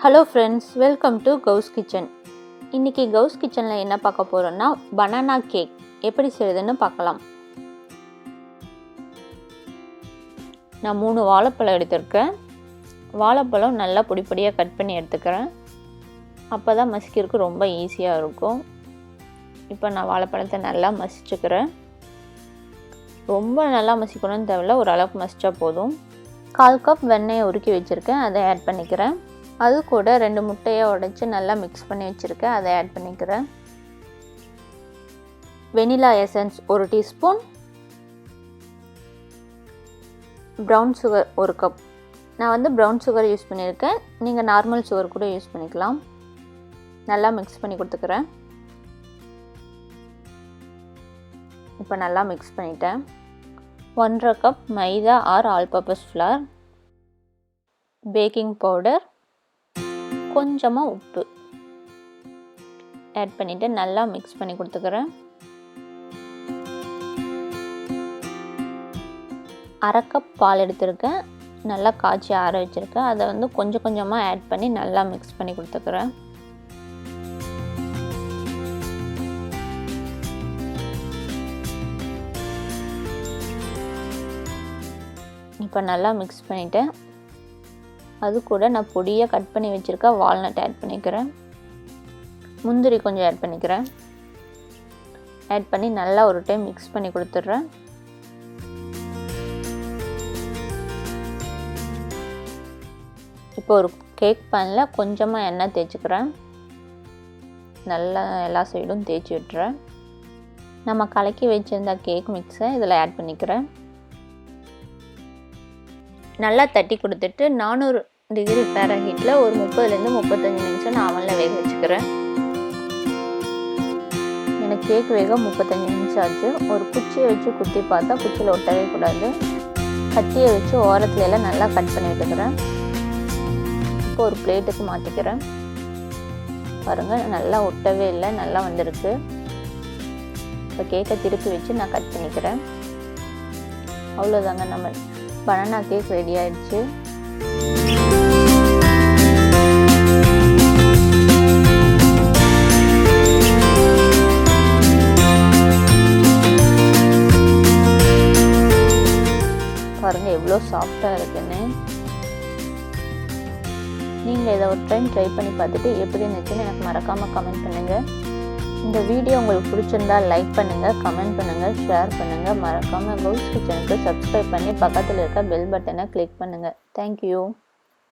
Hello friends, welcome to Gous kitchen. இன்றைக்கி Gous கிச்சனில் என்ன பார்க்க போகிறோன்னா பனானா கேக் எப்படி செய்யுதுன்னு பார்க்கலாம். நான் 3 வாழைப்பழம் எடுத்திருக்கேன். வாழைப்பழம் நல்லா பொடி பொடியாக கட் பண்ணி எடுத்துக்கிறேன். அப்போ தான் மசிக்கிறதுக்கு ரொம்ப ஈஸியாக இருக்கும். இப்போ நான் வாழைப்பழத்தை நல்லா மசிச்சுக்கிறேன். ரொம்ப நல்லா மசிக்கணும்னு தேவையில்ல, ஓரளவுக்கு மசித்தா போதும். 1/4 கப் வெண்ணெயை உருக்கி வச்சுருக்கேன், அதை ஆட் பண்ணிக்கிறேன். அது கூட 2 முட்டையை உடைச்சி நல்லா மிக்ஸ் பண்ணி வச்சுருக்கேன், அதை ஆட் பண்ணிக்கிறேன். Vanilla essence 1 teaspoon, brown sugar 1 cup. நான் ப்ரௌன் சுகர் யூஸ் பண்ணியிருக்கேன், நீங்கள் நார்மல் சுகர் கூட யூஸ் பண்ணிக்கலாம். நல்லா மிக்ஸ் பண்ணி கொடுத்துக்கிறேன். இப்போ நல்லா மிக்ஸ் பண்ணிட்டேன். 1/2 cup maida are all purpose flower, baking powder, கொஞ்சமாக உப்பு ஆட் பண்ணிவிட்டு நல்லா மிக்ஸ் பண்ணி கொடுத்துக்கிறேன். 1/2 கப் பால் எடுத்துருக்கேன், நல்லா காய்ச்சி ஆற வச்சுருக்கேன். அதை கொஞ்சம் கொஞ்சமாக ஆட் பண்ணி நல்லா மிக்ஸ் பண்ணி கொடுத்துக்கிறேன். இப்போ நல்லா மிக்ஸ் பண்ணிவிட்டேன். அது கூட நான் பொடியாக கட் பண்ணி வச்சுருக்க வால்நட் ஆட் பண்ணிக்கிறேன். முந்திரி கொஞ்சம் ஆட் பண்ணிக்கிறேன். ஆட் பண்ணி நல்லா ஒரு டைம் மிக்ஸ் பண்ணி கொடுத்துட்றேன். இப்போ ஒரு கேக் பேனில் கொஞ்சமாக எண்ணெய் தேய்ச்சிக்கிறேன். நல்லா எல்லா சைடும் தேய்ச்சி விட்டுறேன். நம்ம கலக்கி வச்சுருந்த கேக் மிக்ஸை இதில் ஆட் பண்ணிக்கிறேன். நல்லா தட்டி கொடுத்துட்டு 400 டிகிரி ஃபேரன்ஹீட்டில் ஒரு 30லேருந்து 35 நிமிஷம் நான் அவனில் வேக வச்சுக்கிறேன். எனக்கு கேக் வேக 35 நிமிஷம் ஆச்சு. ஒரு குச்சியை வச்சு குத்தி பார்த்தா குச்சியில் ஒட்டவே கூடாது. கத்தியை வச்சு ஓரத்துல எல்லாம் நல்லா கட் பண்ணி விட்டுக்கிறேன். இப்போ ஒரு பிளேட்டுக்கு மாற்றிக்கிறேன். பாருங்கள், நல்லா ஒட்டவே இல்லை, நல்லா வந்திருக்கு. இப்போ கேக்கை திருப்பி வச்சு நான் கட் பண்ணிக்கிறேன். அவ்வளோதாங்க, நம்ம பனானா கேக் ரெடி ஆயிடுச்சு. பாருங்க எவ்வளோ சாஃப்டாக இருக்குன்னு. நீங்கள் இதை ஒரு டைம் ட்ரை பண்ணி பார்த்துட்டு எப்படி இருந்துச்சுன்னு எனக்கு மறக்காமல் கமெண்ட் பண்ணுங்கள். இந்த வீடியோ உங்களுக்கு பிடிச்சிருந்தா லைக் பண்ணுங்கள், கமெண்ட் பண்ணுங்கள், ஷேர் பண்ணுங்கள். மறக்காமல் கௌஸ் கிச்சனுக்கு சப்ஸ்கிரைப் பண்ணி பக்கத்தில் இருக்க பெல் பட்டனை கிளிக் பண்ணுங்கள். தேங்க்யூ.